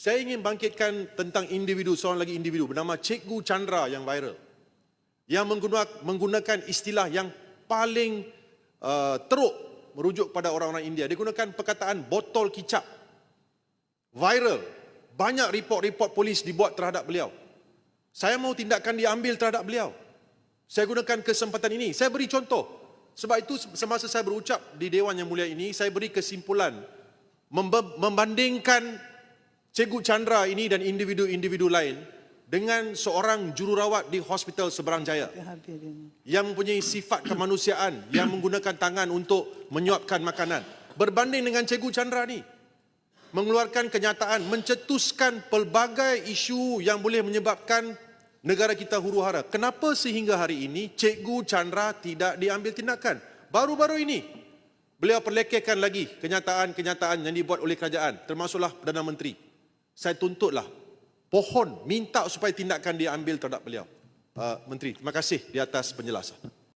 Saya ingin bangkitkan tentang individu, seorang lagi individu bernama Cikgu Chandra yang viral. Yang menggunakan istilah yang paling teruk merujuk pada orang-orang India. Dia gunakan perkataan botol kicap. Viral. Banyak report-report polis dibuat terhadap beliau. Saya mahu tindakan diambil terhadap beliau. Saya gunakan kesempatan ini. Saya beri contoh. Sebab itu semasa saya berucap di Dewan Yang Mulia ini, saya beri kesimpulan membandingkan Cikgu Chandra ini dan individu-individu lain dengan seorang jururawat di Hospital Seberang Jaya yang mempunyai sifat kemanusiaan, yang menggunakan tangan untuk menyuapkan makanan. Berbanding dengan Cikgu Chandra ni, mengeluarkan kenyataan, mencetuskan pelbagai isu yang boleh menyebabkan negara kita huru-hara. Kenapa sehingga hari ini Cikgu Chandra tidak diambil tindakan? Baru-baru ini beliau perlekehkan lagi kenyataan-kenyataan yang dibuat oleh kerajaan, termasuklah Perdana Menteri. Saya tuntutlah, pohon minta supaya tindakan diambil terhadap beliau. Menteri, terima kasih di atas penjelasan.